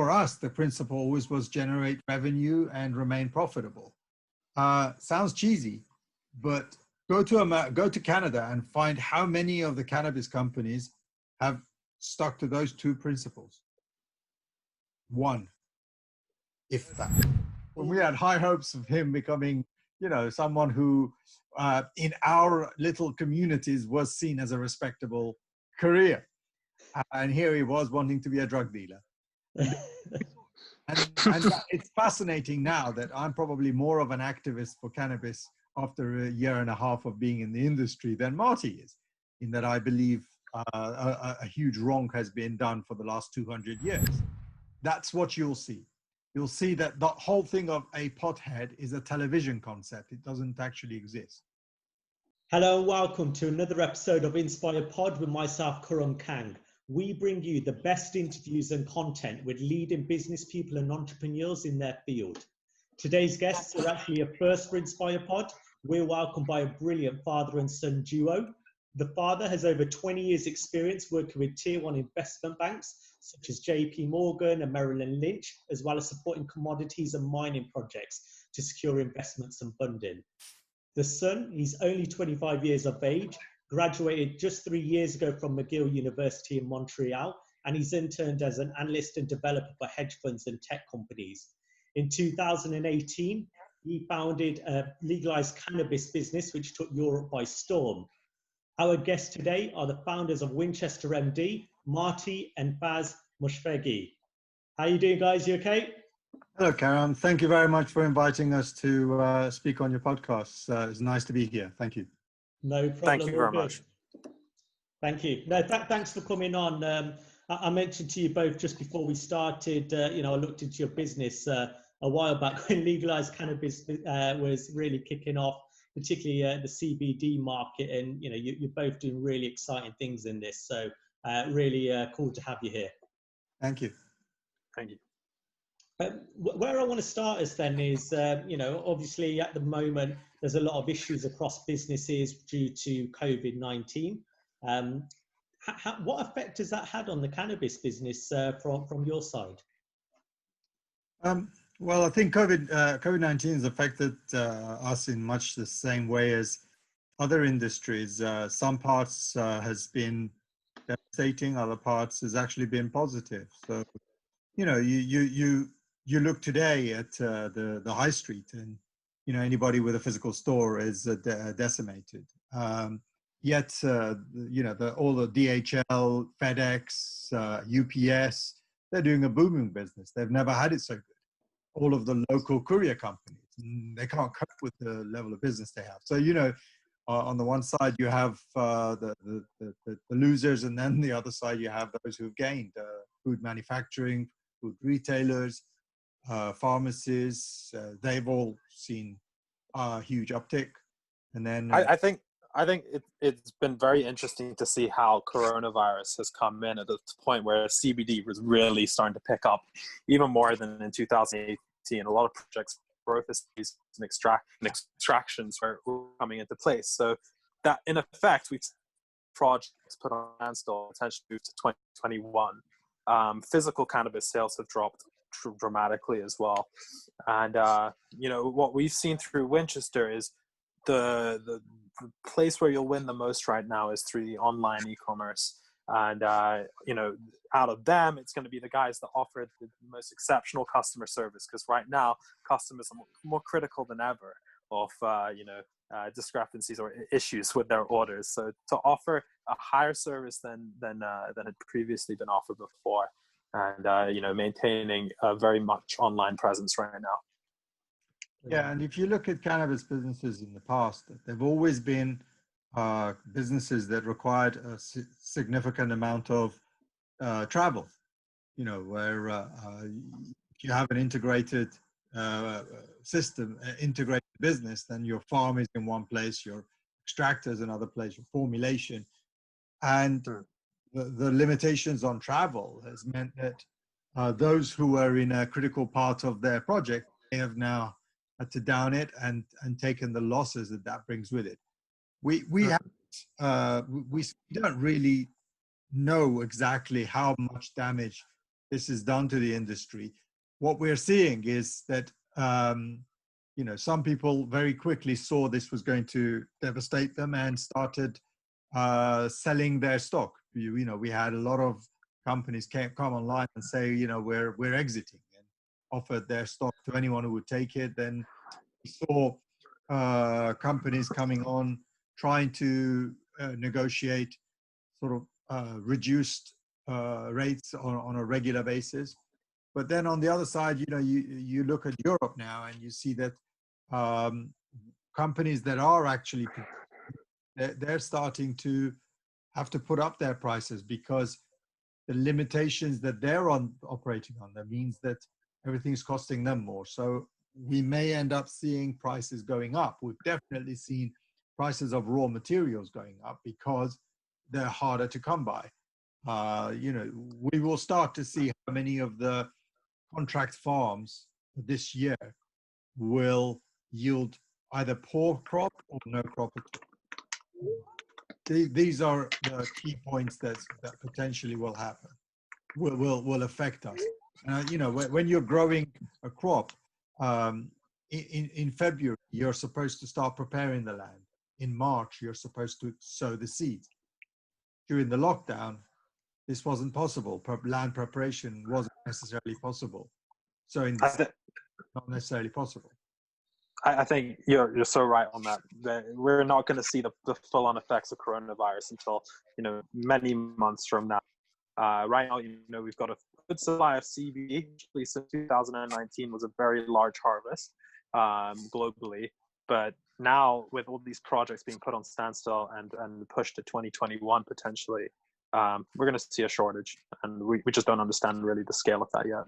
for us, the principle always was generate revenue and remain profitable. Sounds cheesy, but go to Canada and find how many of the cannabis companies have stuck to those two principles. One, if that. When we had high hopes of him becoming, you know, someone who in our little communities was seen as a respectable career. And here he was wanting to be a drug dealer. And it's fascinating now that I'm probably more of an activist for cannabis after a year and a half of being in the industry than Marty is, in that I believe a huge wrong has been done for the last 200 years. That's what you'll see. You'll see that the whole thing of a pothead is a television concept. It doesn't actually exist. Hello and welcome to another episode of Inspire Pod with myself, Karan Kang. We bring you the best interviews and content with leading business people and entrepreneurs in their field. Today's guests are actually a first for Inspire Pod. We're welcomed by a brilliant father and son duo. The father has over 20 years experience working with tier one investment banks such as JP Morgan and Merrill and Lynch, as well as supporting commodities and mining projects to secure investments and funding. The son, he's only 25 years of age, graduated just 3 years ago from McGill University in Montreal, and he's interned as an analyst and developer for hedge funds and tech companies. In 2018, he founded a legalized cannabis business which took Europe by storm. Our guests today are the founders of WinchesterMD, Marti and Faz Moshfeghi. How are you doing, guys? You okay? Hello, Karam. Thank you very much for inviting us to speak on your podcast. It's nice to be here. Thank you. No problem. Thank you very much. Thank you. No, thanks for coming on. I mentioned to you both just before we started, I looked into your business a while back when legalized cannabis was really kicking off, particularly the CBD market. And, you're both doing really exciting things in this. So really cool to have you here. Thank you. Thank you. Where I want to start us then is, obviously at the moment, there's a lot of issues across businesses due to COVID-19. What effect has that had on the cannabis business from your side? Well, I think COVID-19 has affected us in much the same way as other industries. Some parts has been devastating, other parts has actually been positive. So, you look today at the high street, and anybody with a physical store is decimated. Yet all the DHL, FedEx, UPS, they're doing a booming business. They've never had it so good. All of the local courier companies, they can't cope with the level of business they have. So on the one side you have the losers, and then the other side you have those who've gained. Food manufacturing, food retailers, pharmacies, they've all seen a huge uptick. And then I think it's been very interesting to see how coronavirus has come in at a point where CBD was really starting to pick up even more than in 2018. A lot of projects, growth and extractions were coming into place. So that in effect, we've projects put on standstill, potentially moved to 2021. Physical cannabis sales have dropped dramatically as well. And, what we've seen through Winchester is the place where you'll win the most right now is through the online e-commerce. And, out of them, it's going to be the guys that offer the most exceptional customer service, because right now customers are more critical than ever of, discrepancies or issues with their orders. So to offer a higher service than had previously been offered before, and, maintaining a very much online presence right now. Yeah, and if you look at cannabis businesses in the past, they've always been businesses that required a significant amount of travel, where if you have an integrated system, integrated business, then your farm is in one place, your extractor is another place, your formulation. And the limitations on travel has meant that those who are in a critical part of their project, they have now had to down it and taken the losses that brings with it. We don't really know exactly how much damage this is done to the industry. What we're seeing is that, you know, some people very quickly saw this was going to devastate them and started selling their stock. You know, we had a lot of companies come online and say, you know, we're exiting, and offered their stock to anyone who would take it. Then we saw companies coming on trying to negotiate sort of reduced rates on a regular basis. But then on the other side, you know, you look at Europe now and you see that companies that are actually, they're starting to have to put up their prices because the limitations that they're operating under means that everything's costing them more. So we may end up seeing prices going up. We've definitely seen prices of raw materials going up because they're harder to come by. You know, we will start to see how many of the contract farms this year will yield either poor crop or no crop at all. These are the key points that potentially will happen, will affect us. You know, when you're growing a crop, in February, you're supposed to start preparing the land. In March, you're supposed to sow the seeds. During the lockdown, this wasn't possible. Land preparation wasn't necessarily possible. So in this, not necessarily possible. I think you're so right on that. We're not going to see the full-on effects of coronavirus until, you know, many months from now. Right now, you know, we've got a good supply of CBD. Actually, since 2019 was a very large harvest globally. But now, with all these projects being put on standstill and pushed to 2021 potentially, we're going to see a shortage, and we just don't understand really the scale of that yet.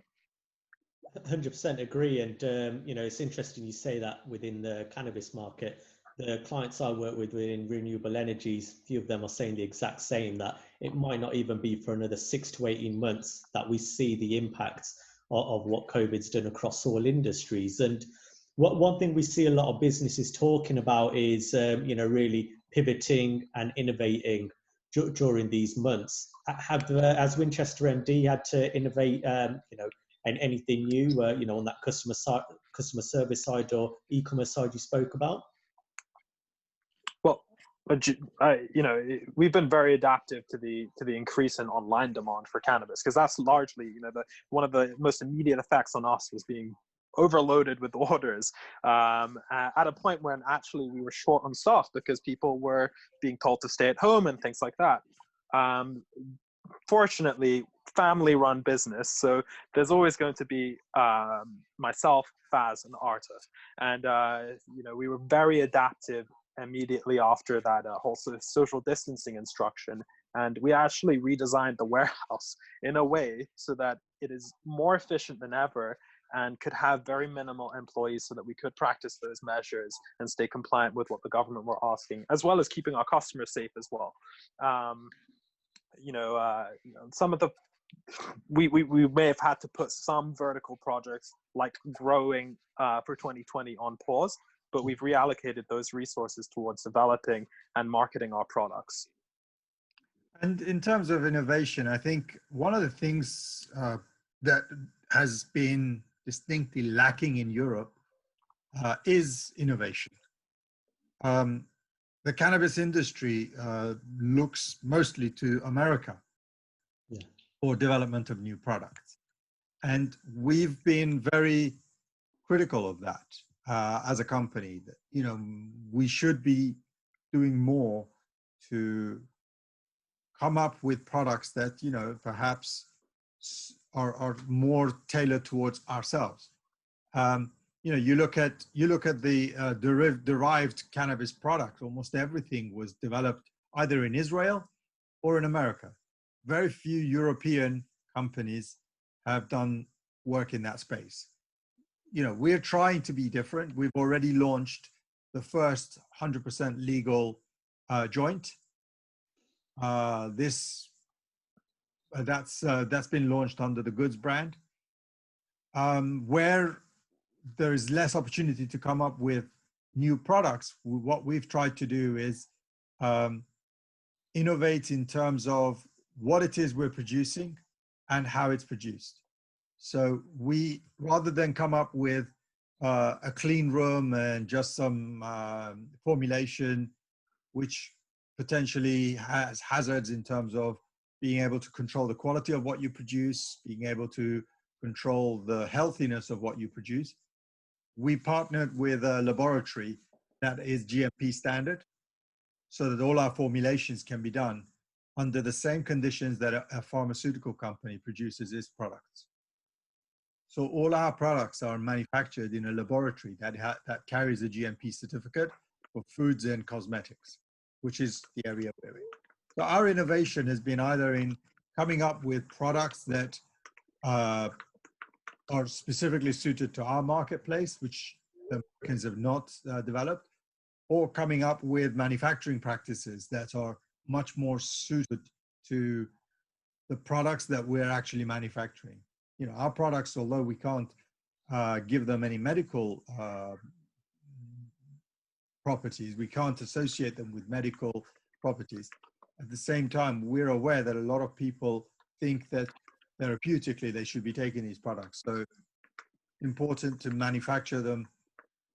100% agree. And, you know, it's interesting you say that within the cannabis market. The clients I work with within renewable energies, a few of them are saying the exact same, that it might not even be for another 6 to 18 months that we see the impacts of what COVID's done across all industries. And one thing we see a lot of businesses talking about is, you know, really pivoting and innovating during these months. Has Winchester MD had to innovate, you know, and anything new, you know, on that customer service side or e-commerce side you spoke about? Well, you know, we've been very adaptive to the increase in online demand for cannabis, because that's largely, you know, one of the most immediate effects on us was being overloaded with orders at a point when actually we were short on staff because people were being told to stay at home and things like that. Fortunately, family-run business, so there's always going to be myself, Faz, and Arta, and you know, we were very adaptive immediately after that whole social distancing instruction, and we actually redesigned the warehouse in a way so that it is more efficient than ever and could have very minimal employees so that we could practice those measures and stay compliant with what the government were asking, as well as keeping our customers safe as well. You know, some of the we may have had to put some vertical projects like growing for 2020 on pause, but we've reallocated those resources towards developing and marketing our products. And in terms of innovation, I think one of the things that has been distinctly lacking in Europe is innovation. The cannabis industry looks mostly to America for development of new products. And we've been very critical of that as a company, that, you know, we should be doing more to come up with products that, you know, perhaps are more tailored towards ourselves. You know, you look at the derived cannabis product, almost everything was developed either in Israel or in America. Very few European companies have done work in that space. You know, we're trying to be different. We've already launched the first 100% legal joint. That's been launched under the Goods brand, where there is less opportunity to come up with new products. What we've tried to do is innovate in terms of what it is we're producing and how it's produced. So we, rather than come up with a clean room and just some formulation, which potentially has hazards in terms of being able to control the quality of what you produce, being able to control the healthiness of what you produce, we partnered with a laboratory that is GMP standard, so that all our formulations can be done under the same conditions that a pharmaceutical company produces its products. So all our products are manufactured in a laboratory that carries a GMP certificate for foods and cosmetics, which is the area we're in. So our innovation has been either in coming up with products that are specifically suited to our marketplace, which the Americans have not developed, or coming up with manufacturing practices that are much more suited to the products that we're actually manufacturing. You know, our products, although we can't give them any medical properties, we can't associate them with medical properties. At the same time, we're aware that a lot of people think that therapeutically they should be taking these products. So important to manufacture them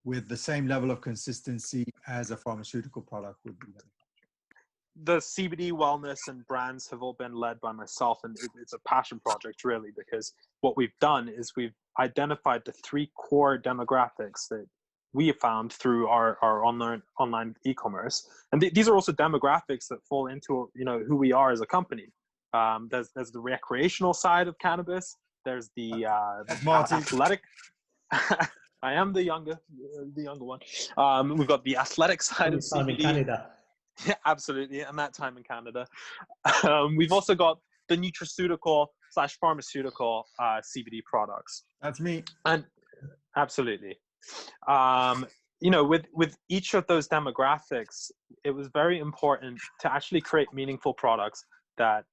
with the same level of consistency as a pharmaceutical product would be. The CBD wellness and brands have all been led by myself, and it's a passion project really, because what we've done is we've identified the 3 core demographics that we have found through our online e-commerce, and these are also demographics that fall into, you know, who we are as a company. There's the recreational side of cannabis. There's the athletic. I am the younger one. We've got the athletic side of CBD. In Canada. Yeah, absolutely, and that time in Canada. We've also got the nutraceutical/pharmaceutical CBD products. That's me. And absolutely. You know, with each of those demographics, it was very important to actually create meaningful products that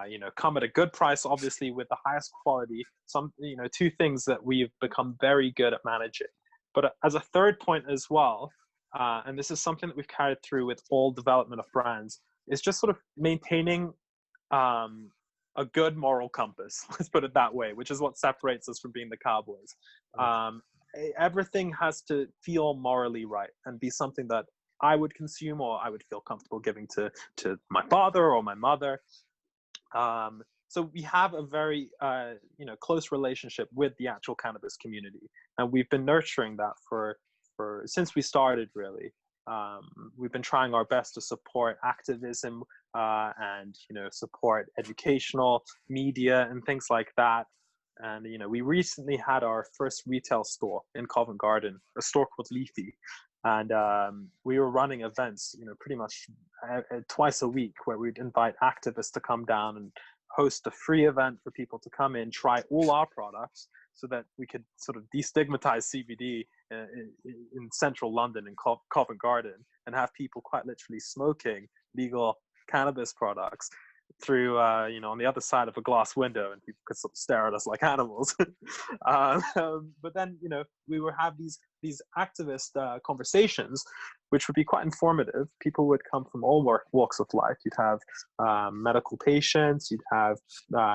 you know, come at a good price, obviously with the highest quality. Some, you know, 2 things that we've become very good at managing. But as a third point as well, and this is something that we've carried through with all development of brands, is just sort of maintaining a good moral compass, let's put it that way, which is what separates us from being the cowboys. Everything has to feel morally right and be something that I would consume or I would feel comfortable giving to my father or my mother. So we have a very you know, close relationship with the actual cannabis community, and we've been nurturing that for since we started really. We've been trying our best to support activism and, you know, support educational media and things like that. And, you know, we recently had our first retail store in Covent Garden, a store called Leafy. And we were running events, you know, pretty much twice a week, where we'd invite activists to come down and host a free event for people to come in, try all our products, so that we could sort of destigmatize CBD in central London in Covent Garden, and have people quite literally smoking legal cannabis products through, you know, on the other side of a glass window, and people could sort of stare at us like animals. But then, you know, we would have these activist conversations, which would be quite informative. People would come from all walks of life. You'd have medical patients, you'd have,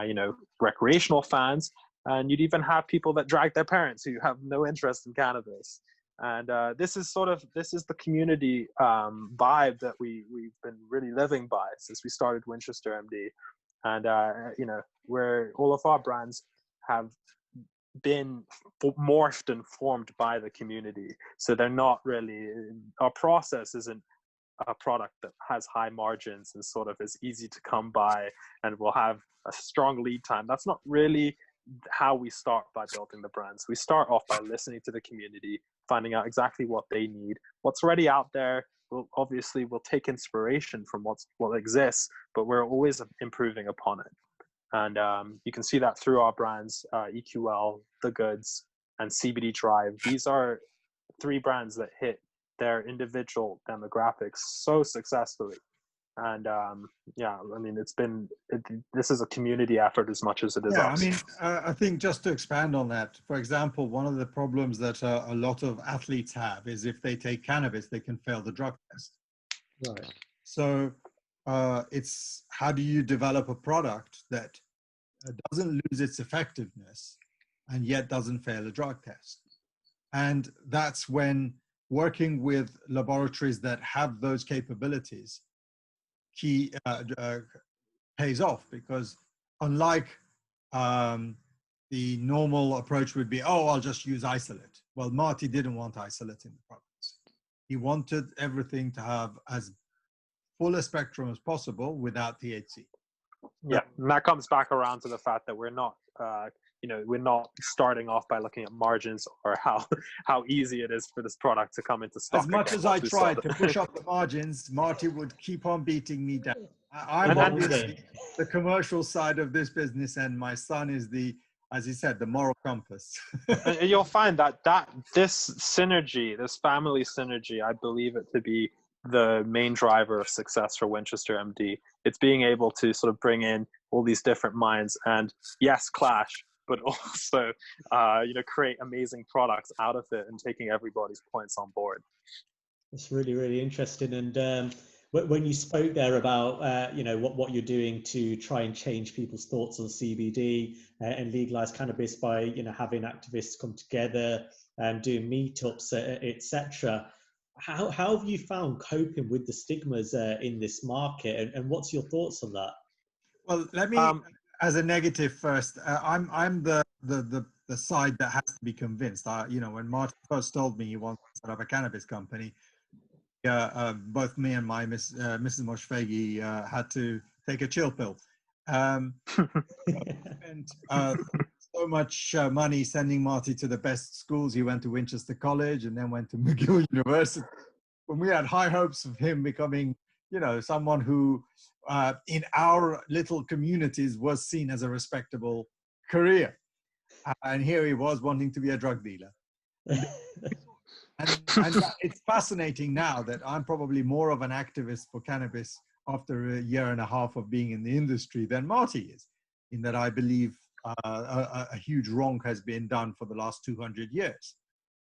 you know, recreational fans, and you'd even have people that drag their parents who have no interest in cannabis. And this is the community vibe that we've been really living by since we started WinchesterMD. And you know, where all of our brands have been morphed and formed by the community. So they're not really, our process isn't a product that has high margins and sort of is easy to come by and will have a strong lead time. That's not really how we start by building the brands. We start off by listening to the community, finding out exactly what they need, what's already out there. We'll take inspiration from what exists, but we're always improving upon it. And you can see that through our brands, EQL, The Goods, and CBD Drive. These are 3 brands that hit their individual demographics so successfully. And yeah, I mean, this is a community effort as much as it is us. I mean, I think just to expand on that, for example, one of the problems that a lot of athletes have is if they take cannabis, they can fail the drug test. Right. So it's how do you develop a product that doesn't lose its effectiveness and yet doesn't fail a drug test. And that's when working with laboratories that have those capabilities pays off, because unlike the normal approach would be, oh, I'll just use isolate. Well, Marti didn't want isolate in the products. He wanted everything to have as full a spectrum as possible without THC. Yeah, and that comes back around to the fact that we're not, we're not starting off by looking at margins or how easy it is for this product to come into stock. As much as I tried to push up the margins, Marti would keep on beating me down. I'm obviously the commercial side of this business, and my son is as he said, the moral compass. And you'll find that this synergy, this family synergy, I believe it to be the main driver of success for Winchester MD. It's being able to sort of bring in all these different minds and, yes, clash, but also create amazing products out of it and taking everybody's points on board. That's really, really interesting. And when you spoke there about what you're doing to try and change people's thoughts on CBD and legalized cannabis by having activists come together and doing meetups, etc. How have you found coping with the stigmas in this market, and what's your thoughts on that? Well, let me, as a negative first, I'm the side that has to be convinced. When Marti first told me he wants to set up a cannabis company, both me and my Mrs. Moshfeghi had to take a chill pill. Spent so much money sending Marti to the best schools. He went to Winchester College and then went to McGill University. When we had high hopes of him becoming, someone who in our little communities was seen as a respectable career. And here he was wanting to be a drug dealer. And it's fascinating now that I'm probably more of an activist for cannabis after a year and a half of being in the industry than Marti is, in that I believe a huge wrong has been done for the last 200 years.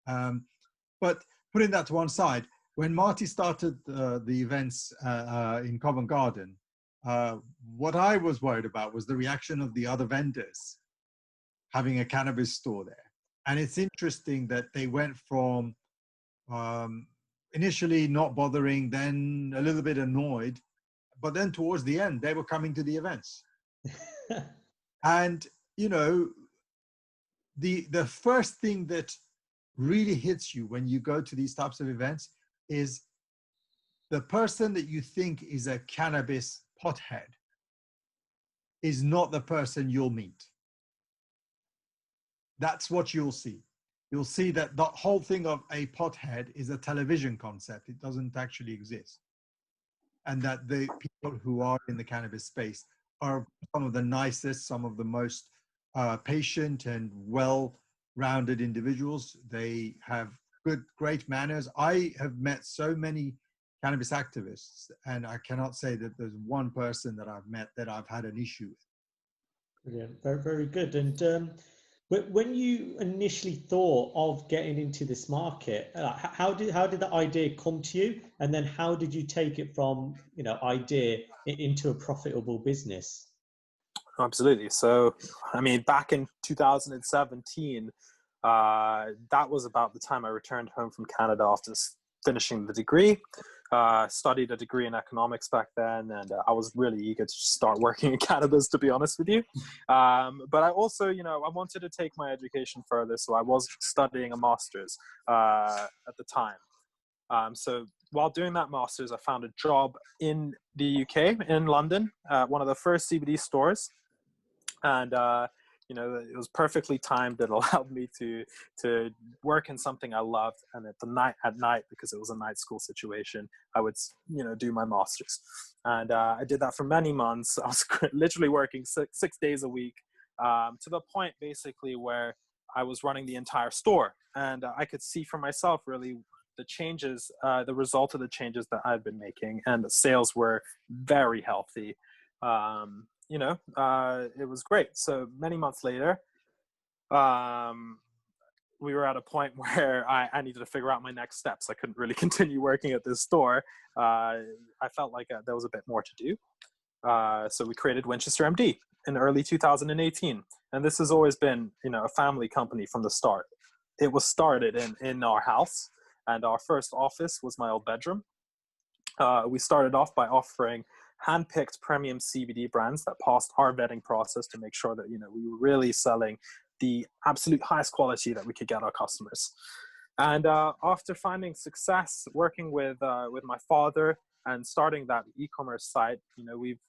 But putting that to one side, when Marti started the events in Covent Garden, what I was worried about was the reaction of the other vendors having a cannabis store there. And it's interesting that they went from initially not bothering, then a little bit annoyed, but then towards the end, they were coming to the events. And, the first thing that really hits you when you go to these types of events is the person that you think is a cannabis pothead is not the person you'll meet. That's what you'll see. You'll see that the whole thing of a pothead is a television concept. It doesn't actually exist. And that the people who are in the cannabis space are some of the nicest, some of the most patient and well-rounded individuals. They have great manners. I have met so many cannabis activists, and I cannot say that there's one person that I've met that I've had an issue with. Brilliant. Very, very good. And when you initially thought of getting into this market, how did the idea come to you, and then how did you take it from idea into a profitable business? Absolutely. So, back in 2017, that was about the time I returned home from Canada after finishing the degree. Studied a degree in economics back then, and I was really eager to start working in cannabis, to be honest with you. But I also, I wanted to take my education further, so I was studying a master's at the time. So while doing that master's, I found a job in the UK, in London, one of the first CBD stores. And it was perfectly timed. It allowed me to work in something I loved, and at night, because it was a night school situation, I would do my master's, and I did that for many months. I was literally working six days a week, to the point basically where I was running the entire store, and I could see for myself really the changes, the result of the changes that I've been making, and the sales were very healthy. It was great. So many months later, we were at a point where I needed to figure out my next steps. I couldn't really continue working at this store. I felt like there was a bit more to do. So we created Winchester MD. in early 2018. And this has always been, a family company from the start. It was started in our house, and our first office was my old bedroom. We started off by offering hand-picked premium CBD brands that passed our vetting process to make sure that, we were really selling the absolute highest quality that we could get our customers. And after finding success working with my father and starting that e-commerce site,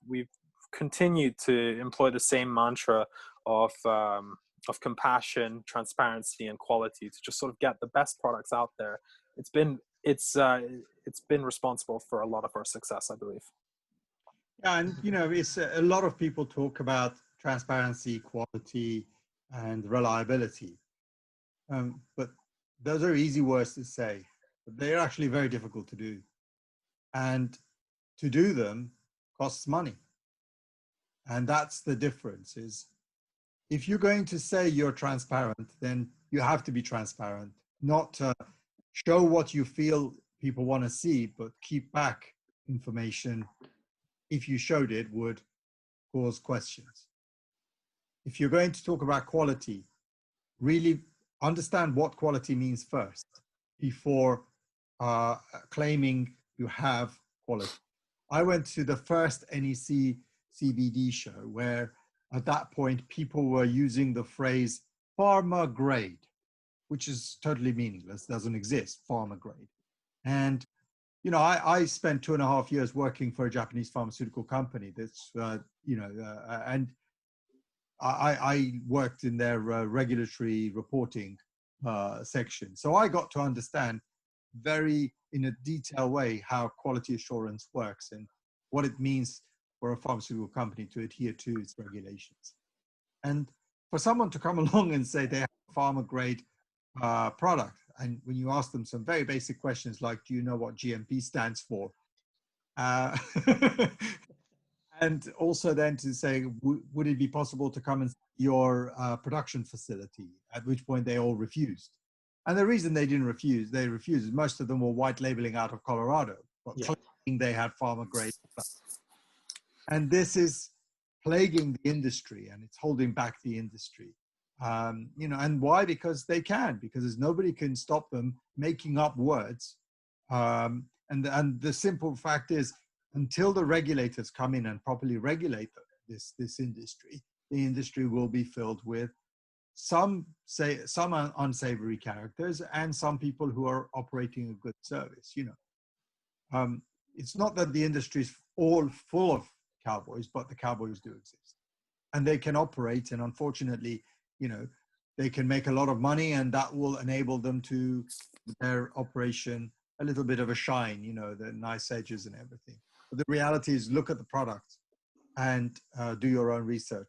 we've continued to employ the same mantra of compassion, transparency, and quality to just sort of get the best products out there. It's been responsible for a lot of our success, I believe. Yeah, and it's a lot of people talk about transparency, quality, and reliability, but those are easy words to say, but they're actually very difficult to do, and to do them costs money. And that's the difference. Is if you're going to say you're transparent, then you have to be transparent, not show what you feel people want to see, but keep back information if you showed it would cause questions. If you're going to talk about quality, really understand what quality means first before claiming you have quality. I went to the first NEC CBD show where at that point people were using the phrase pharma grade, which is totally meaningless, doesn't exist, pharma grade. And I spent 2.5 years working for a Japanese pharmaceutical company that's, and I worked in their regulatory reporting section. So I got to understand in a detailed way how quality assurance works and what it means for a pharmaceutical company to adhere to its regulations. And for someone to come along and say they have a pharma grade product, and when you ask them some very basic questions like, do you know what GMP stands for? And also then to say, would it be possible to come and see your production facility? At which point they all refused. And the reason they refused is most of them were white labeling out of Colorado, but claiming they had pharma grade stuff. And this is plaguing the industry, and it's holding back the industry. And why? Because because nobody can stop them making up words. And the simple fact is, until the regulators come in and properly regulate this industry, the industry will be filled with some unsavory characters and some people who are operating a good service. It's not that the industry is all full of cowboys, but the cowboys do exist, and they can operate. And unfortunately, they can make a lot of money, and that will enable them to their operation a little bit of a shine, the nice edges and everything. But the reality is, look at the product and do your own research.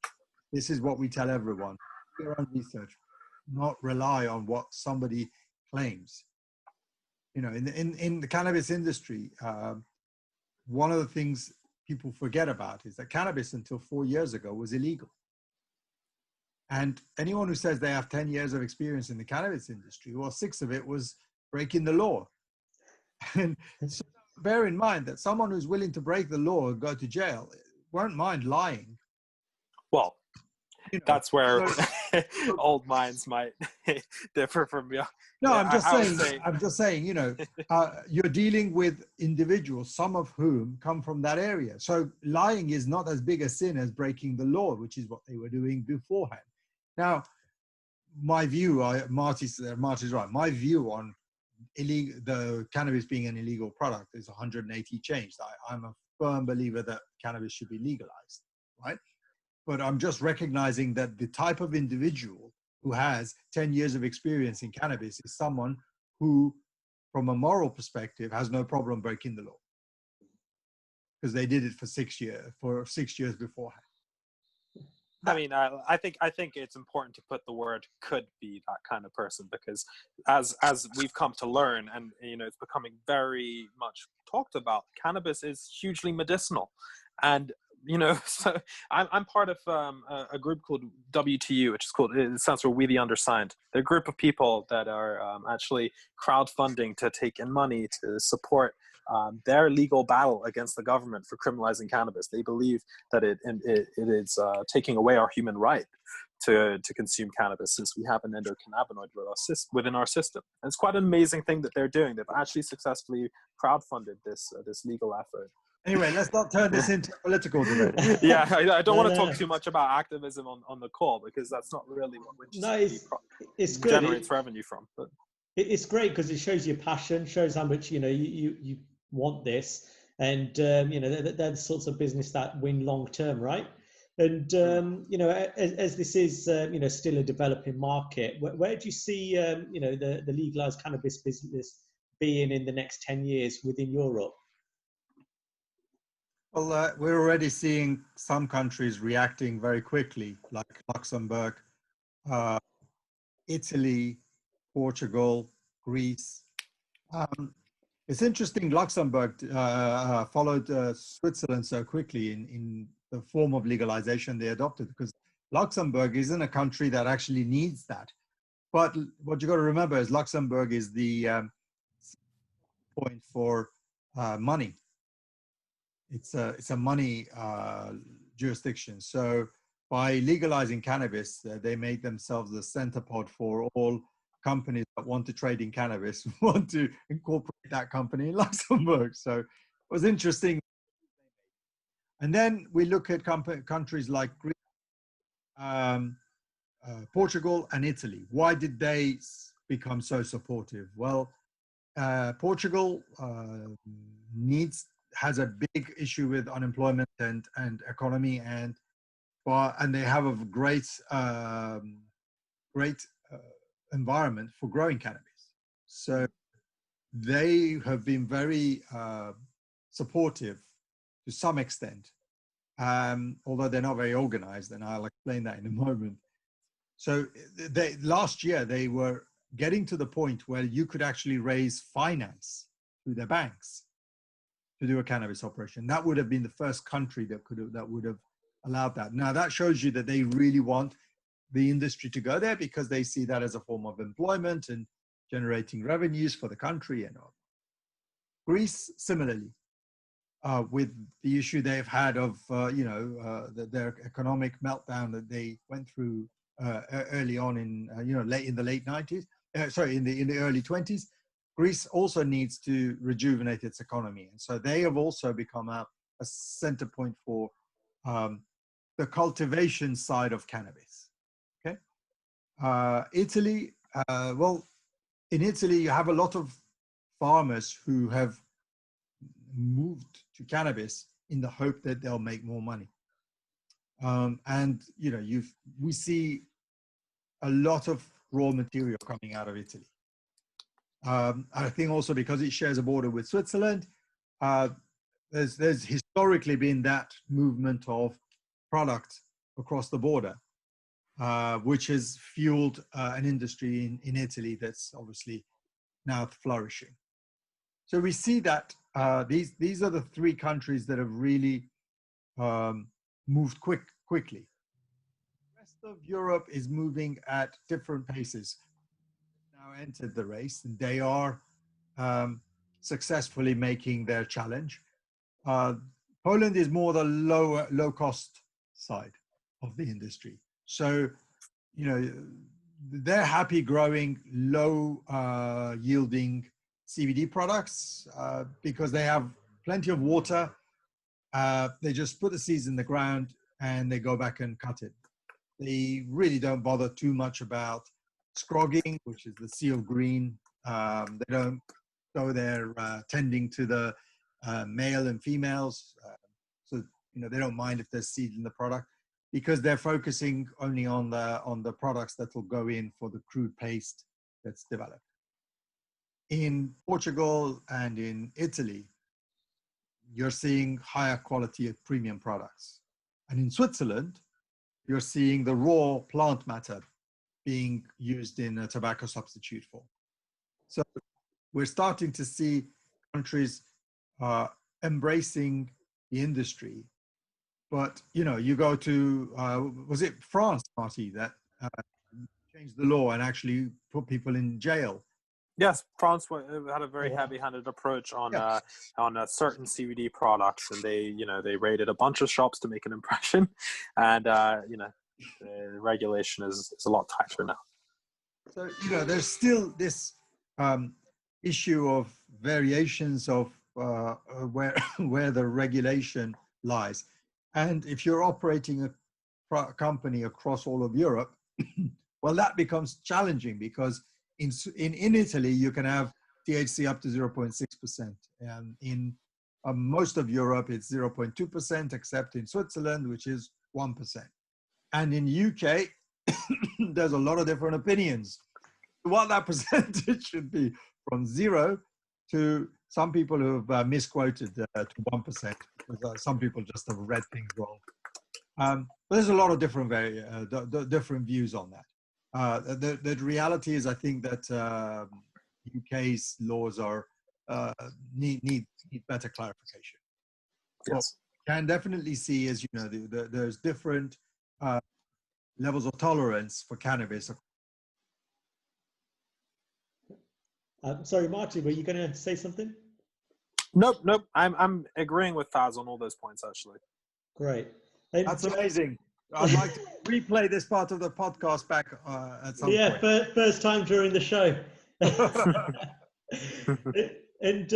This is what we tell everyone. Do your own research, not rely on what somebody claims. In the cannabis industry, one of the things people forget about is that cannabis until 4 years ago was illegal. And anyone who says they have 10 years of experience in the cannabis industry, well, 6 of it was breaking the law. And so bear in mind that someone who's willing to break the law and go to jail won't mind lying. Well, that's where old minds might differ from you. No, I'm just saying, you're dealing with individuals, some of whom come from that area. So lying is not as big a sin as breaking the law, which is what they were doing beforehand. Now, my view, Marty's right. My view on the cannabis being an illegal product is 180 changed. I'm a firm believer that cannabis should be legalized, right? But I'm just recognizing that the type of individual who has 10 years of experience in cannabis is someone who, from a moral perspective, has no problem breaking the law, because they did it for 6 years beforehand. I mean, I think it's important to put the word "could be" that kind of person, because as we've come to learn, and it's becoming very much talked about, cannabis is hugely medicinal, and you know, so I'm part of a group called WTU, which is called, it stands for We the Undersigned. They're a group of people that are actually crowdfunding to take in money to support their legal battle against the government for criminalizing cannabis. They believe that it is taking away our human right to consume cannabis, since we have an endocannabinoid within our system. And it's quite an amazing thing that they're doing. They've actually successfully crowdfunded this legal effort. Anyway, let's not turn this into a political debate. Yeah, I don't want to talk too much about activism on the call, because that's not really what it's good. generates revenue from. But it's great because it shows your passion, shows how much you want this, and they're the sorts of business that win long term, right? And as this is still a developing market, where do you see the legalized cannabis business being in the next 10 years within Europe? Well, we're already seeing some countries reacting very quickly, like Luxembourg, Italy, Portugal, Greece. It's interesting, Luxembourg followed Switzerland so quickly in the form of legalization they adopted, because Luxembourg isn't a country that actually needs that. But what you got to remember is Luxembourg is the point for money. It's a money jurisdiction. So by legalizing cannabis, they made themselves the center pod for all companies that want to trade in cannabis, want to incorporate that company in Luxembourg. So it was interesting. And then we look at countries like Greece, Portugal and Italy. Why did they become so supportive? Well, Portugal has a big issue with unemployment and economy, and they have a great environment for growing cannabis. So they have been very supportive to some extent, although they're not very organized, and I'll explain that in a moment. So last year they were getting to the point where you could actually raise finance through their banks to do a cannabis operation. That would have been the first country that would have allowed that. Now that shows you that they really want the industry to go there, because they see that as a form of employment and generating revenues for the country and all. Greece, similarly, with the issue they've had of their economic meltdown that they went through early on in in the late 90s, in the early 20s. Greece also needs to rejuvenate its economy, and so they have also become a center point for the cultivation side of cannabis. Okay, Italy. Well, in Italy, you have a lot of farmers who have moved to cannabis in the hope that they'll make more money, and we see a lot of raw material coming out of Italy. I think also because it shares a border with Switzerland, there's historically been that movement of product across the border, which has fueled an industry in Italy that's obviously now flourishing. So we see that these are the three countries that have really moved quickly. The rest of Europe is moving at different paces. Now entered the race, and they are successfully making their challenge. Poland is more the low cost side of the industry. So, they're happy growing low yielding CBD products because they have plenty of water. They just put the seeds in the ground and they go back and cut it. They really don't bother too much about scrogging, which is the seal green. They don't go there tending to the male and females. So they don't mind if there's seed in the product, because they're focusing only on the products that will go in for the crude paste that's developed. In Portugal and in Italy, you're seeing higher quality of premium products. And in Switzerland, you're seeing the raw plant matter being used in a tobacco substitute form. So we're starting to see countries embracing the industry but you know, you go to was it France, Marty, that changed the law and actually put people in jail? Yes, France had a very Oh, wow. heavy-handed approach on Yeah. certain CBD products, and they raided a bunch of shops to make an impression, and the regulation is a lot tighter now. So you know, there's still this issue of variations of where where the regulation lies, and if you're operating a company across all of Europe, well, that becomes challenging because in Italy you can have THC up to 0.6%, and in most of Europe it's 0.2%, except in Switzerland, which is 1%, and in UK there's a lot of different opinions what that percentage should be, from 0 to some people who have misquoted to 1%, because some people just have read things wrong. But there's a lot of different different views on that. The reality is, I think that UK's laws are need better clarification. Yes. What we can definitely see is, you know, there's different levels of tolerance for cannabis. Sorry, Marty, were you going to say something? Nope. I'm agreeing with Faz on all those points, actually. Great. That's amazing. I'd like to replay this part of the podcast back at some point. Yeah, first time during the show. And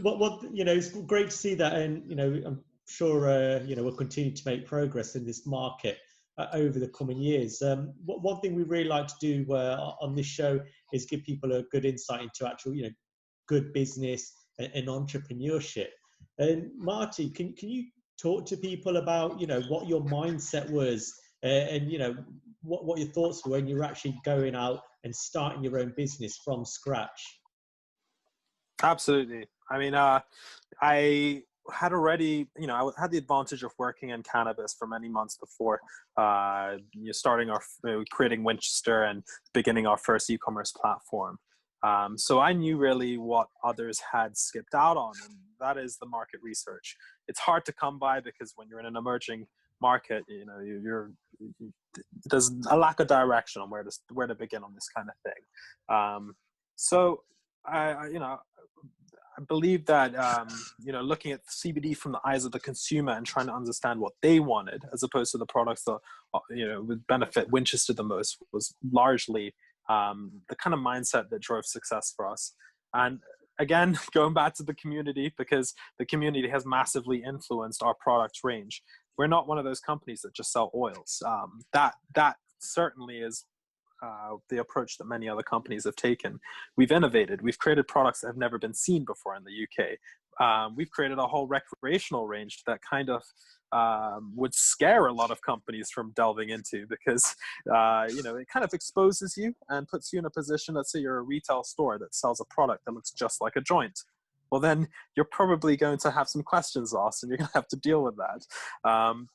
what you know, it's great to see that, and you know, I'm sure you know, we'll continue to make progress in this market over the coming years. One thing we really like to do on this show is give people a good insight into actual, you know, good business and entrepreneurship. And Marty, can you talk to people about, you know, what your mindset was and you know, what your thoughts were when you were actually going out and starting your own business from scratch? Absolutely. I mean, I had already, you know, I had the advantage of working in cannabis for many months before creating Winchester and beginning our first e-commerce platform. So I knew really what others had skipped out on, and that is the market research. It's hard to come by because when you're in an emerging market, you know, there's a lack of direction on where to begin on this kind of thing. So I believe that, you know, looking at CBD from the eyes of the consumer and trying to understand what they wanted, as opposed to the products that, you know, would benefit Winchester the most, was largely the kind of mindset that drove success for us. And again, going back to the community, because the community has massively influenced our product range. We're not one of those companies that just sell oils. That certainly is the approach that many other companies have taken. We've innovated. We've created products that have never been seen before in the UK. We've created a whole recreational range that kind of would scare a lot of companies from delving into, because you know, it kind of exposes you and puts you in a position. Let's say you're a retail store that sells a product that looks just like a joint. Well, then you're probably going to have some questions asked, and you're going to have to deal with that.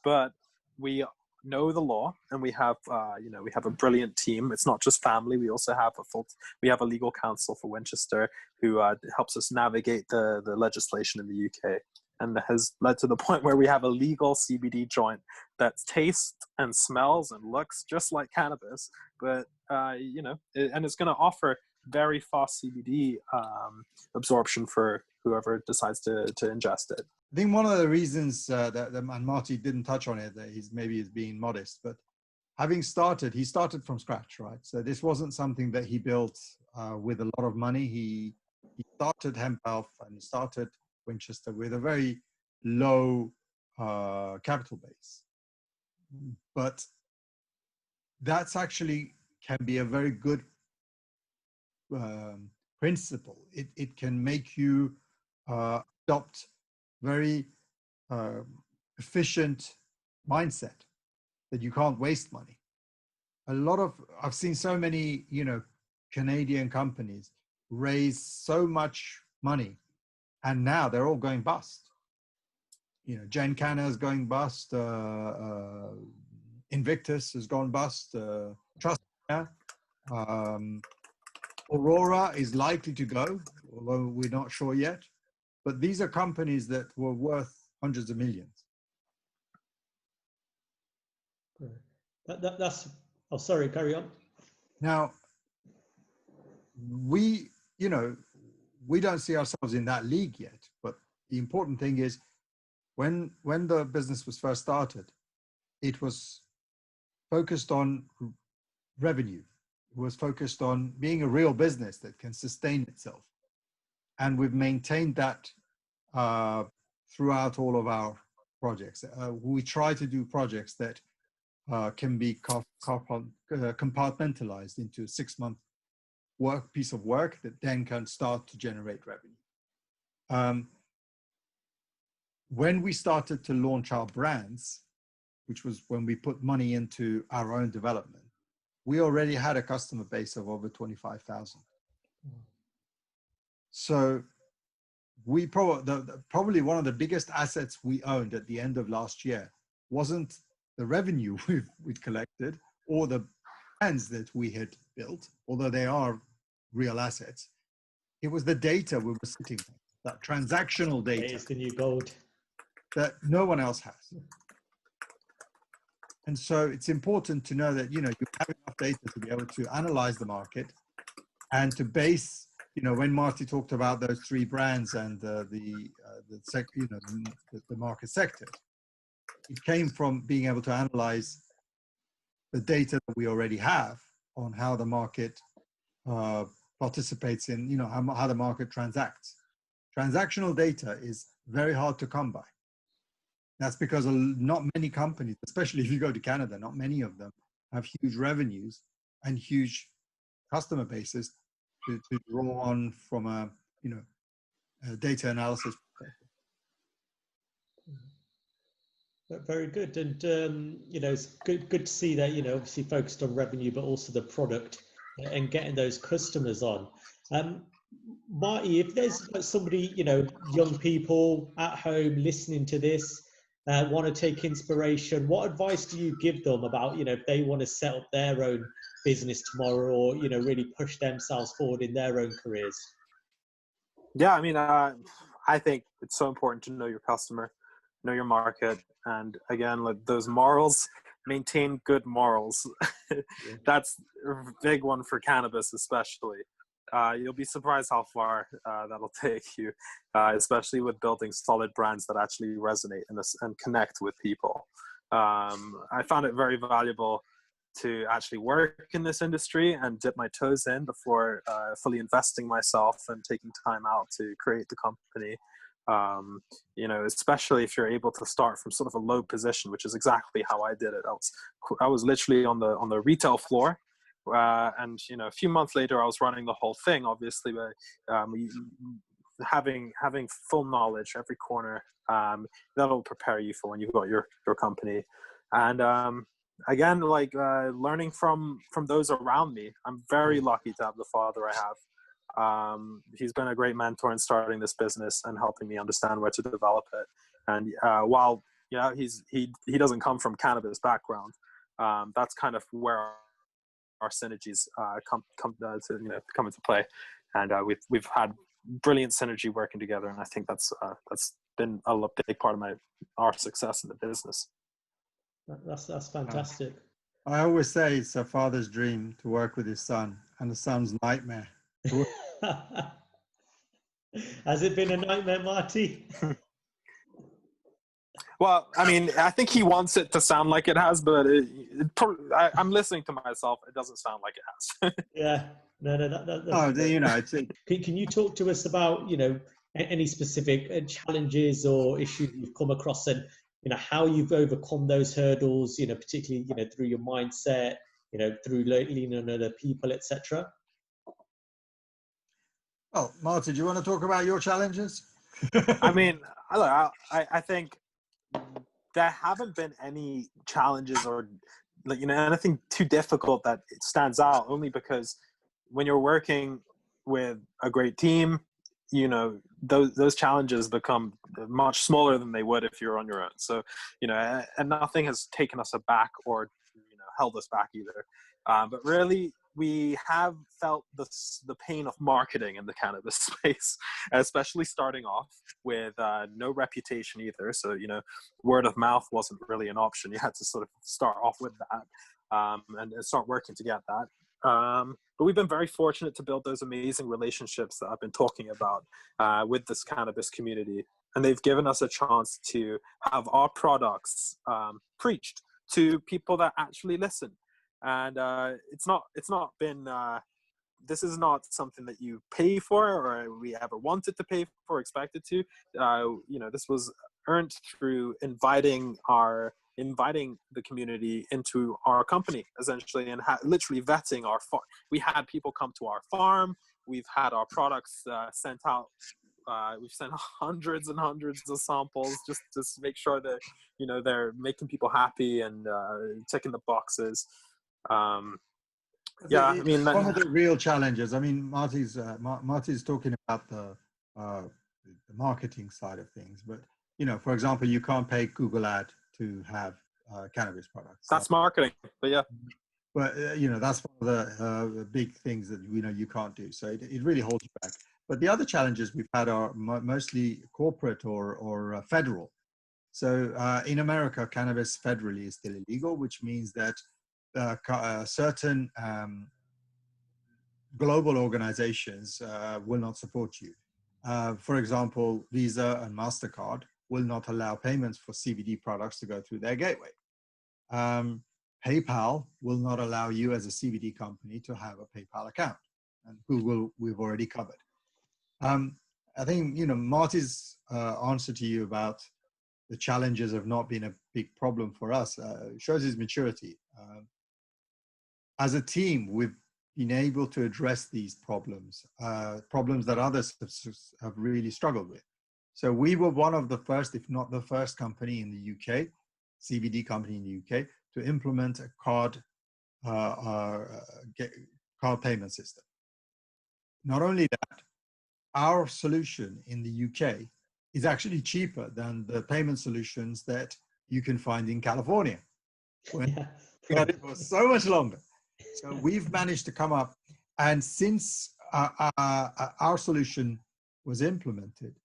But we know the law, and we have you know, we have a brilliant team. It's not just family. We also have a legal counsel for Winchester who helps us navigate the legislation in the UK, and has led to the point where we have a legal CBD joint that tastes and smells and looks just like cannabis, but you know, and it's going to offer very fast CBD absorption for whoever decides to ingest it. I think one of the reasons that and Marty didn't touch on it, that he's being modest, but he started from scratch, right? So this wasn't something that he built with a lot of money. He started Hemp Health and started Winchester with a very low capital base. But that's actually can be a very good principle. It can make you adopt very efficient mindset that you can't waste money. I've seen so many, you know, Canadian companies raise so much money, and now they're all going bust. You know, Jane Canna is going bust. Invictus has gone bust. Trust. Aurora is likely to go, although we're not sure yet. But these are companies that were worth hundreds of millions. That's, oh, sorry, carry on. Now, we don't see ourselves in that league yet, but the important thing is when the business was first started, it was focused on revenue. It was focused on being a real business that can sustain itself. And we've maintained that throughout all of our projects. We try to do projects that can be compartmentalized into a 6-month piece of work that then can start to generate revenue. When we started to launch our brands, which was when we put money into our own development, we already had a customer base of over 25,000. So we probably one of the biggest assets we owned at the end of last year wasn't the revenue we'd collected or the brands that we had built, although they are real assets. It was the data we were sitting on, that transactional data. It's the new gold. That no one else has. And so it's important to know that, you have enough data to be able to analyze the market and to base, when Marty talked about those 3 brands and the market sector, it came from being able to analyze the data that we already have on how the market participates in, how the market transacts. Transactional data is very hard to come by. That's because not many companies, especially if you go to Canada, not many of them have huge revenues and huge customer bases to draw on from a data analysis perspective. Very good. And, it's good to see that, obviously focused on revenue, but also the product and getting those customers on. Marty, if there's somebody, young people at home listening to this, want to take inspiration, what advice do you give them about, if they want to set up their own business tomorrow or, really push themselves forward in their own careers? Yeah, I mean, I think it's so important to know your customer, know your market, and again, like those morals, maintain good morals. That's a big one for cannabis, especially. You'll be surprised how far that'll take you, especially with building solid brands that actually resonate and connect with people. I found it very valuable to actually work in this industry and dip my toes in before fully investing myself and taking time out to create the company. Especially if you're able to start from sort of a low position, which is exactly how I did it. I was literally on the retail floor. And a few months later, I was running the whole thing. Obviously, having full knowledge every corner, that'll prepare you for when you've got your company. And again, learning from those around me. I'm very lucky to have the father I have. He's been a great mentor in starting this business and helping me understand where to develop it. And while he doesn't come from cannabis background, that's kind of where our synergies come into play, and we've had brilliant synergy working together, and I think that's been a big part of our success in the business. That's fantastic. I always say it's a father's dream to work with his son, and a son's nightmare. Has it been a nightmare, Marty? Well, I mean, I think he wants it to sound like it has, but I'm listening to myself. It doesn't sound like it has. Yeah. No. Can you talk to us about, any specific challenges or issues you've come across and, how you've overcome those hurdles, particularly, through your mindset, through leaning on other people, etc.? Well, Marty, do you want to talk about your challenges? I mean, I think there haven't been any challenges or anything too difficult that it stands out, only because when you're working with a great team, those challenges become much smaller than they would if you're on your own. So, and nothing has taken us aback or held us back either. But really, we have felt the pain of marketing in the cannabis space, especially starting off with no reputation either. So, you know, word of mouth wasn't really an option. You had to sort of start off with that and start working to get that. But we've been very fortunate to build those amazing relationships that I've been talking about with this cannabis community. And they've given us a chance to have our products preached to people that actually listen. And it's not been, this is not something that you pay for or we ever wanted to pay for, expected to. You know, this was earned through inviting the community into our company, essentially, and literally vetting our farm. We had people come to our farm. We've had our products sent out. We've sent hundreds and hundreds of samples just to make sure that, you know, they're making people happy and ticking the boxes. Yeah, I mean, one of the real challenges. I mean, Marty's talking about the marketing side of things, but you know, for example, you can't pay Google ad to have cannabis products. That's marketing, but yeah. But you know, that's one of the big things that you can't do. So it really holds you back. But the other challenges we've had are mostly corporate or federal. So in America, cannabis federally is still illegal, which means that certain global organizations will not support you. For example, Visa and MasterCard will not allow payments for CBD products to go through their gateway. PayPal will not allow you as a CBD company to have a PayPal account. And Google, we've already covered. I think, you know, Marty's answer to you about the challenges of not being a big problem for us shows his maturity. As a team, we've been able to address these problems that others have really struggled with. So we were one of the first, if not the first company in the UK, CBD company in the UK, to implement a card payment system. Not only that, our solution in the UK is actually cheaper than the payment solutions that you can find in California. When we had it for so much longer. So we've managed to come up, and since our solution was implemented,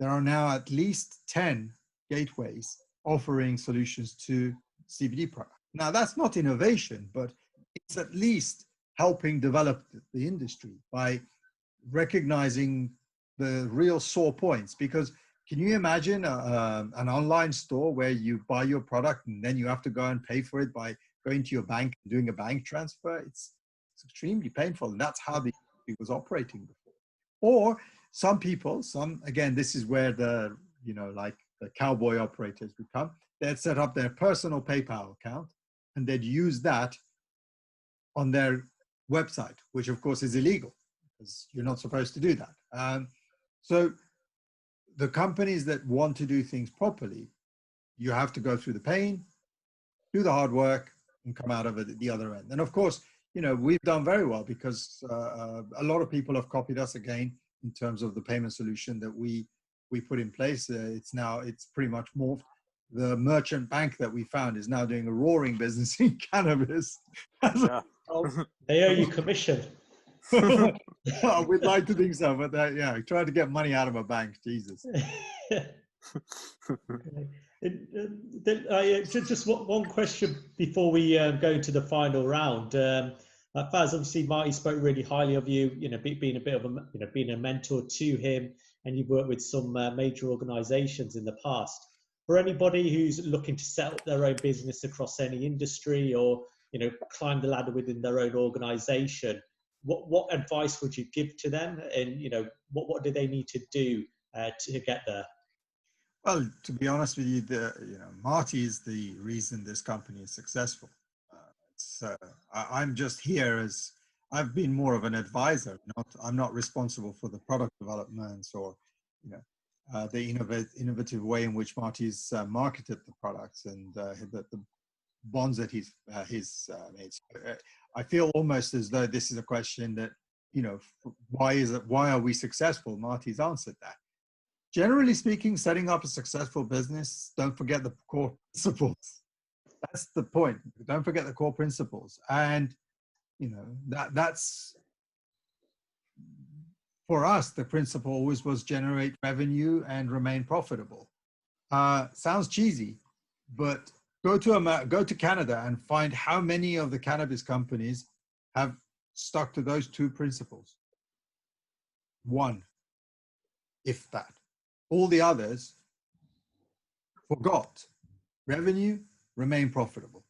there are now at least 10 gateways offering solutions to CBD products. Now, that's not innovation, but it's at least helping develop the industry by recognizing the real sore points. Because can you imagine an online store where you buy your product and then you have to go and pay for it by going to your bank and doing a bank transfer? It's extremely painful, and that's how the industry was operating before. Or some people, again, this is where the, you know, like the cowboy operators would come. They'd set up their personal PayPal account and they'd use that on their website, which of course is illegal because you're not supposed to do that. So the companies that want to do things properly, you have to go through the pain, do the hard work, and come out of it at the other end. And of course, you know, we've done very well because a lot of people have copied us again in terms of the payment solution that we put in place. It's pretty much morphed. The merchant bank that we found is now doing a roaring business in cannabis. Yeah. They owe you commission. We'd like to think so, but yeah, trying to get money out of a bank, Jesus. Just one question before we go into the final round. Faz, obviously, Marty spoke really highly of you. You know, being a bit of being a mentor to him, and you've worked with some major organisations in the past. For anybody who's looking to set up their own business across any industry, or climb the ladder within their own organisation, what advice would you give to them? And what do they need to do to get there? Well, to be honest with you, Marty is the reason this company is successful. I'm just here as I've been more of an advisor. I'm not responsible for the product developments or the innovative way in which Marty's marketed the products and the bonds that he's made. I feel almost as though this is a question that why are we successful? Marty's answered that. Generally speaking, setting up a successful business, don't forget the core principles. That's the point. Don't forget the core principles. And that's for us, the principle always was generate revenue and remain profitable. Sounds cheesy, but go to Canada and find how many of the cannabis companies have stuck to those two principles. One, if that. All the others forgot revenue, remain profitable.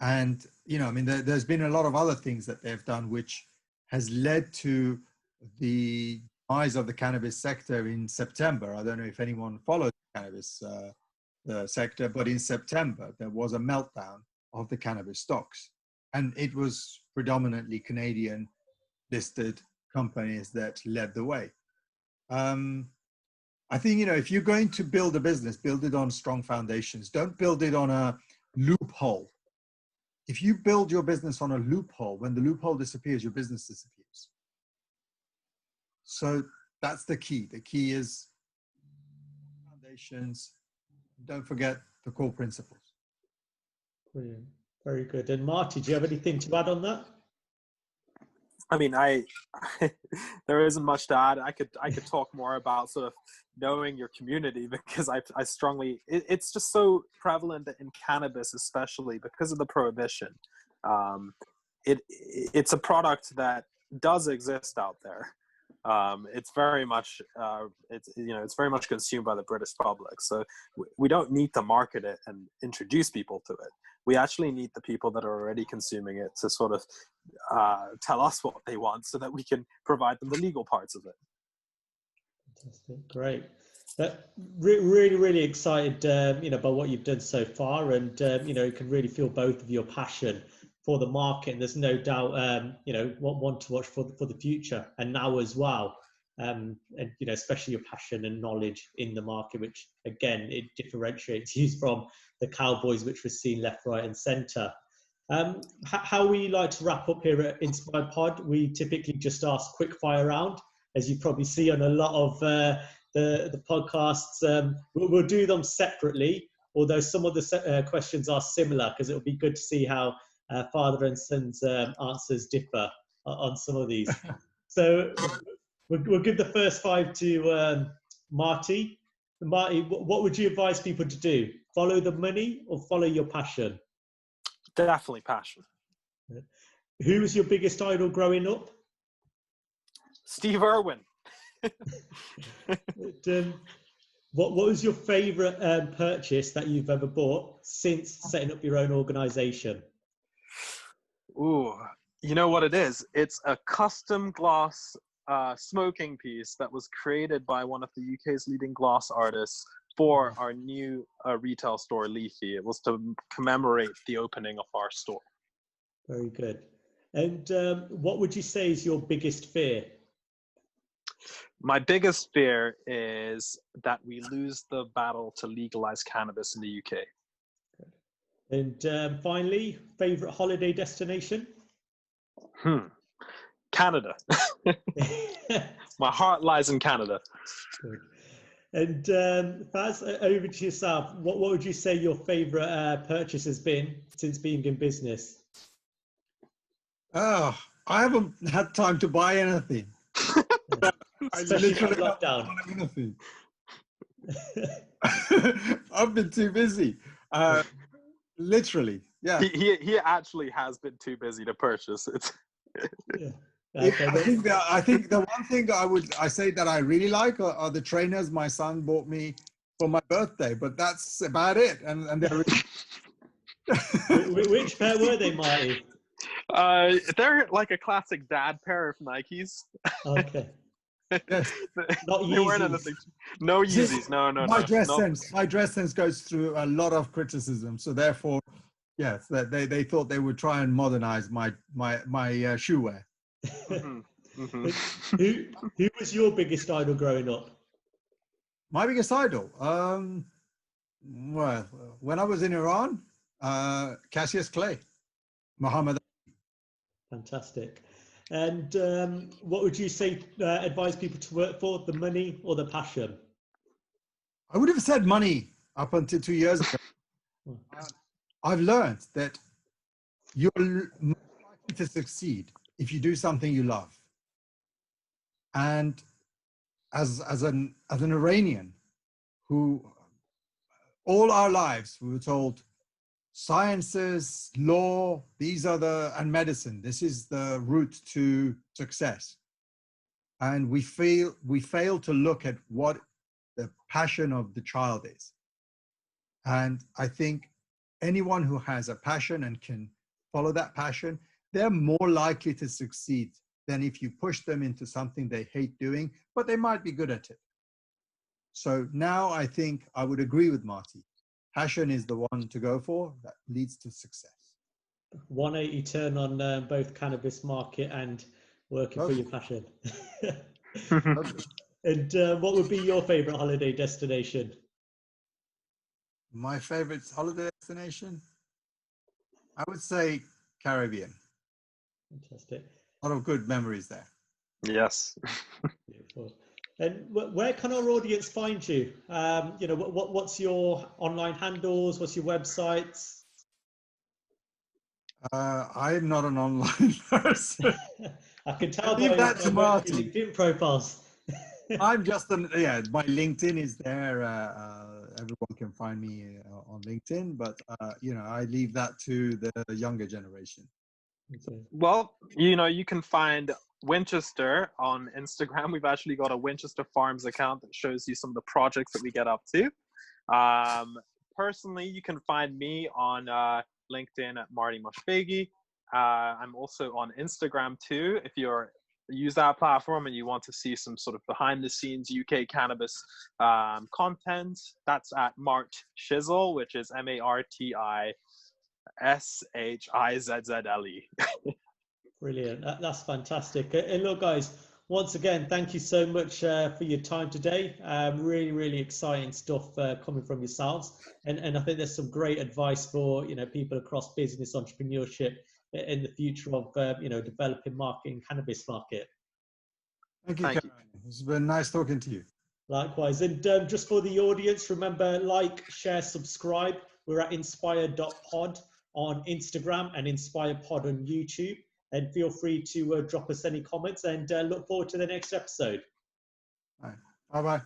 And, there's been a lot of other things that they've done, which has led to the demise of the cannabis sector in September. I don't know if anyone followed the cannabis the sector, but in September, there was a meltdown of the cannabis stocks. And it was predominantly Canadian listed companies that led the way. I think, if you're going to build a business, build it on strong foundations. Don't build it on a loophole. If you build your business on a loophole, when the loophole disappears, your business disappears. So that's the key. The key is foundations. Don't forget the core principles. Brilliant. Very good. And Marty, do you have anything to add on that? I mean, there isn't much to add. I could talk more about sort of knowing your community, because I strongly, it's just so prevalent in cannabis, especially because of the prohibition. It's a product that does exist out there. It's very much it's very much consumed by the British public. So we don't need to market it and introduce people to it. We actually need the people that are already consuming it to sort of tell us what they want, so that we can provide them the legal parts of it. Fantastic, great. Really, really excited, by what you've done so far, and you can really feel both of your passion for the market, and there's no doubt, one to watch for the future and now as well. And especially your passion and knowledge in the market, which again, it differentiates you from the cowboys, which we're seeing left, right, and centre. How we like to wrap up here at Inspire Pod, we typically just ask quickfire round, as you probably see on a lot of the podcasts. We'll do them separately, although some of the questions are similar, because it'll be good to see how father and son's answers differ on some of these. So we'll give the first 5 to Marty. Marty, what would you advise people to do? Follow the money or follow your passion? Definitely passion. Who was your biggest idol growing up? Steve Irwin. What was your favourite purchase that you've ever bought since setting up your own organisation? Ooh, you know what it is? It's a custom glass smoking piece that was created by one of the UK's leading glass artists for our new retail store, Leafy. It was to commemorate the opening of our store. Very good. And what would you say is your biggest fear? My biggest fear is that we lose the battle to legalize cannabis in the UK. And finally, favourite holiday destination? Canada. My heart lies in Canada. Good. And Faz, over to yourself. What would you say your favourite purchase has been since being in business? Oh, I haven't had time to buy anything. I literally haven't done anything. I've been too busy. Literally, yeah. He actually has been too busy to purchase it. Yeah. Okay, I think the one thing I say that I really like are the trainers my son bought me for my birthday, but that's about it. And they're which pair were they, Marty? They're like a classic dad pair of Nikes. Okay. Yes. Not Yeezys. No Yeezys. No. My dress sense goes through a lot of criticism. So therefore, yes, they thought they would try and modernize my shoe wear. Who was your biggest idol growing up? My biggest idol? Well, when I was in Iran, Cassius Clay, Muhammad. Fantastic. And what would you say, advise people to work for, the money or the passion? I would have said money up until 2 years ago. I've learned that you're more likely to succeed if you do something you love. And as an Iranian who all our lives we were told sciences, law, and medicine, this is the route to success. And we fail to look at what the passion of the child is. And I think anyone who has a passion and can follow that passion, they're more likely to succeed than if you push them into something they hate doing, but they might be good at it. So now I think I would agree with Marty. Passion is the one to go for that leads to success. 180 turn on both cannabis market and working for your passion. And what would be your favorite holiday destination? My favorite holiday destination? I would say Caribbean. Fantastic. A lot of good memories there. Yes. Beautiful. And where can our audience find you? You know, what's your online handles? What's your websites? I'm not an online person. I can tell Leave by that to Marty. LinkedIn profiles. I'm just my LinkedIn is there. Everyone can find me on LinkedIn, but you know, I leave that to the younger generation. Okay. Well, you know, you can find Winchester on Instagram. We've actually got a Winchester Farms account that shows you some of the projects that we get up to. Personally, you can find me on LinkedIn at Marti Moshfeghi. I'm also on Instagram too. If you're use that platform and you want to see some sort of behind the scenes UK cannabis content, that's at Mart Shizzle, which is MartiShizzle. Brilliant. That's fantastic. And look, guys, once again, thank you so much for your time today. Really, really exciting stuff coming from yourselves. And I think there's some great advice for, you know, people across business entrepreneurship in the future of, you know, developing marketing cannabis market. Thank you, Karen. It's been nice talking to you. Likewise. And just for the audience, remember, like, share, subscribe. We're at inspire.pod on Instagram and inspirepod on YouTube. And feel free to drop us any comments and look forward to the next episode. All right. Bye-bye.